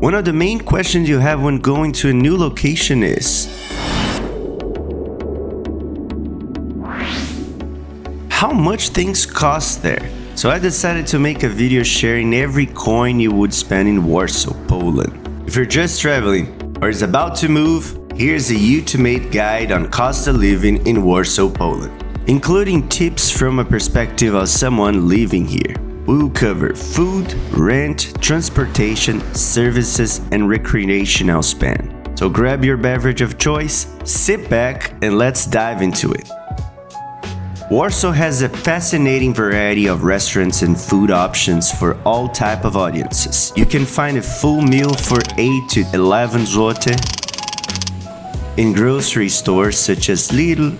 One of the main questions you have when going to a new location is: how much things cost there? So I decided to make a video sharing every coin you would spend in Warsaw, Poland. If you're just traveling or is about to move, here's a YouTube guide on cost of living in Warsaw, Poland, including tips from a perspective of someone living here. We will cover food, rent, transportation, services, and recreational spend. So grab your beverage of choice, sit back, and let's dive into it. Warsaw has a fascinating variety of restaurants and food options for all type of audiences. You can find a full meal for 8 to 11 zloty in grocery stores such as Lidl,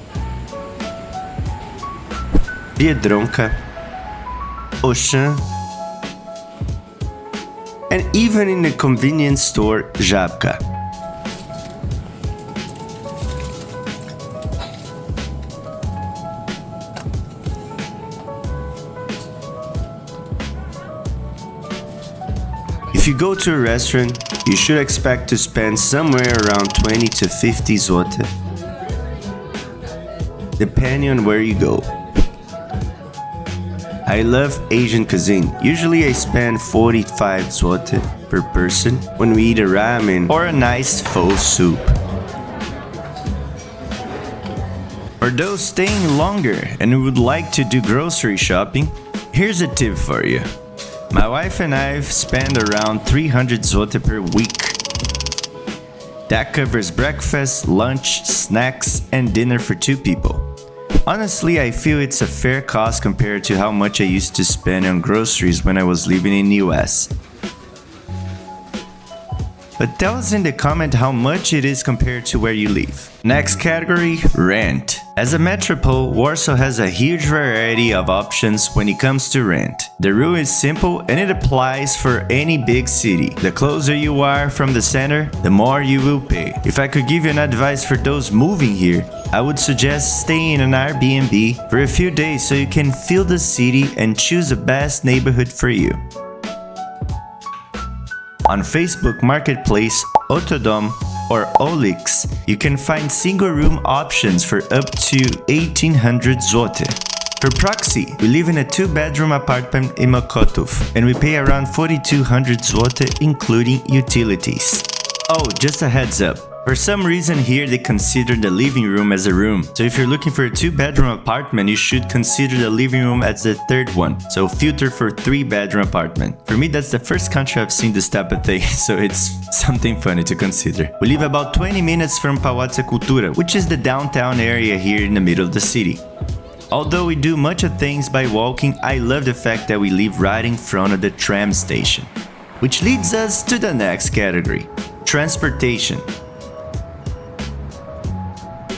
Biedronka, Auchan, and even in the convenience store Żabka. If you go to a restaurant, you should expect to spend somewhere around 20 to 50 zloty, depending on where you go. I love Asian cuisine. Usually I spend 45 zloty per person when we eat a ramen or a nice pho soup. For those staying longer and would like to do grocery shopping, here's a tip for you. My wife and I spend around 300 zloty per week. That covers breakfast, lunch, snacks, and dinner for 2 people. Honestly, I feel it's a fair cost compared to how much I used to spend on groceries when I was living in the US. But tell us in the comment how much it is compared to where you live. Next category, rent. As a metropole, Warsaw has a huge variety of options when it comes to rent. The rule is simple and it applies for any big city. The closer you are from the center, the more you will pay. If I could give you an advice for those moving here, I would suggest staying in an Airbnb for a few days so you can feel the city and choose the best neighborhood for you. On Facebook Marketplace, Otodom, or Olix, you can find single-room options for up to 1800 zloty. For proxy, we live in a 2-bedroom apartment in Mokotów, and we pay around 4200 zloty including utilities. Oh, just a heads up. For some reason here they consider the living room as a room. So if you're looking for a 2-bedroom apartment, you should consider the living room as the 3rd one. So filter for 3-bedroom apartment. For me, that's the first country I've seen this type of thing, so it's something funny to consider. We live about 20 minutes from Pałac Kultury, which is the downtown area here in the middle of the city. Although we do much of things by walking, I love the fact that we live right in front of the tram station. Which leads us to the next category, transportation.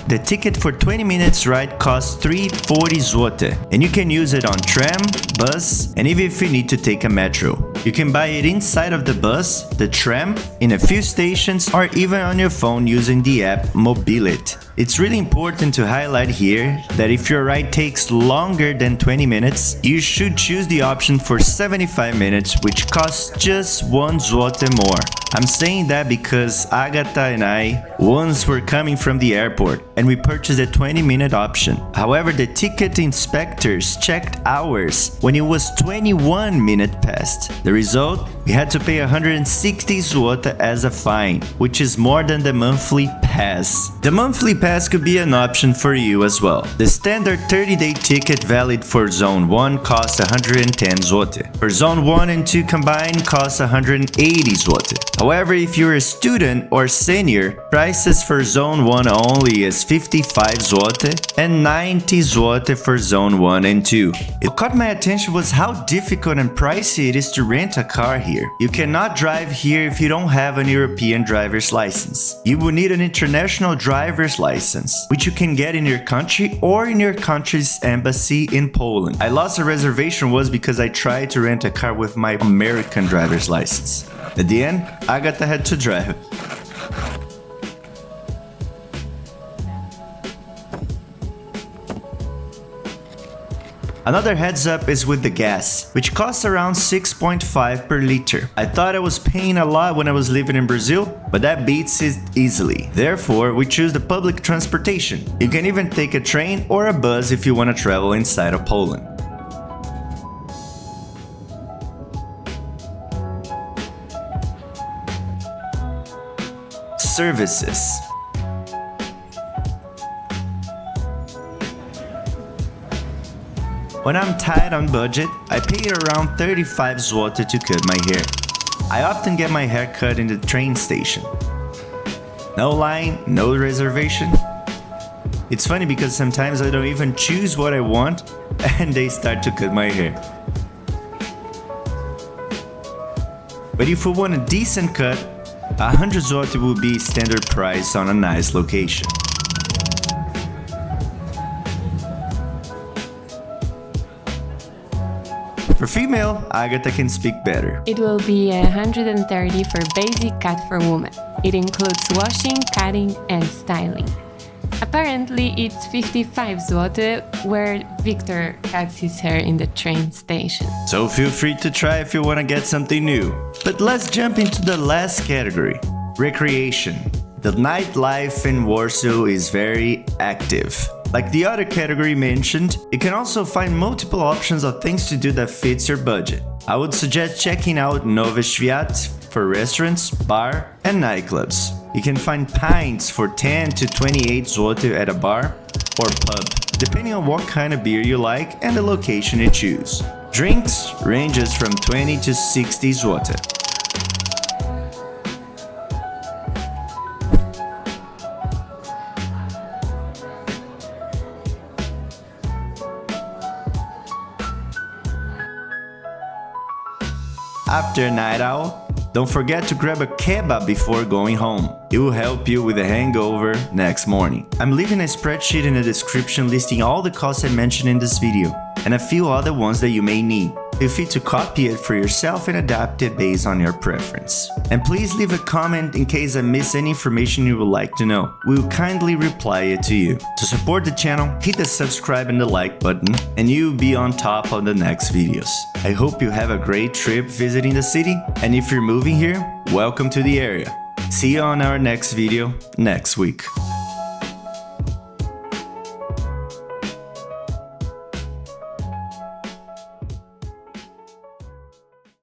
The ticket for 20 minutes ride costs 340 zloty, and you can use it on tram, bus, and even if you need to take a metro. You can buy it inside of the bus, the tram, in a few stations, or even on your phone using the app Mobilit. It's really important to highlight here that if your ride takes longer than 20 minutes, you should choose the option for 75 minutes, which costs just 1 zloty more. I'm saying that because Agatha and I once were coming from the airport and we purchased a 20-minute option. However, the ticket inspectors checked ours when it was 21 minutes past. The result? We had to pay 160 zloty as a fine, which is more than the monthly pass. The monthly pass could be an option for you as well. The standard 30-day ticket valid for Zone 1 costs 110 zloty. For Zone 1 and 2 combined costs 180 zloty. However, if you're a student or senior, prices for Zone 1 only is 55 zloty and 90 zloty for Zone 1 and 2. What caught my attention was how difficult and pricey it is to rent a car here. You cannot drive here if you don't have an European driver's license. You will need an international driver's license, which you can get in your country or in your country's embassy in Poland. I lost a reservation was because I tried to rent a car with my American driver's license. At the end, Agatha had to drive. Another heads up is with the gas, which costs around 6.5 per liter. I thought I was paying a lot when I was living in Brazil, but that beats it easily. Therefore, we choose the public transportation. You can even take a train or a bus if you want to travel inside of Poland. Services. When I'm tight on budget, I pay around 35 zloty to cut my hair. I often get my hair cut in the train station. No line, no reservation. It's funny because sometimes I don't even choose what I want and they start to cut my hair. But if we want a decent cut, 100 zloty will be standard price on a nice location. For female, Agatha can speak better. It will be 130 for basic cut for women. It includes washing, cutting, and styling. Apparently, it's 55 zloty where Victor cuts his hair in the train station. So feel free to try if you want to get something new. But let's jump into the last category, recreation. The nightlife in Warsaw is very active. Like the other category mentioned, you can also find multiple options of things to do that fits your budget. I would suggest checking out Nowy Świat for restaurants, bar, and nightclubs. You can find pints for 10 to 28 zloty at a bar or pub, depending on what kind of beer you like and the location you choose. Drinks ranges from 20 to 60 zloty. After a night out, don't forget to grab a kebab before going home. It will help you with a hangover next morning. I'm leaving a spreadsheet in the description listing all the costs I mentioned in this video, and a few other ones that you may need. Feel free to copy it for yourself and adapt it based on your preference. And please leave a comment in case I miss any information you would like to know. We will kindly reply it to you. To support the channel, hit the subscribe and the like button, and you'll be on top of the next videos. I hope you have a great trip visiting the city, and if you're moving here, welcome to the area. See you on our next video next week.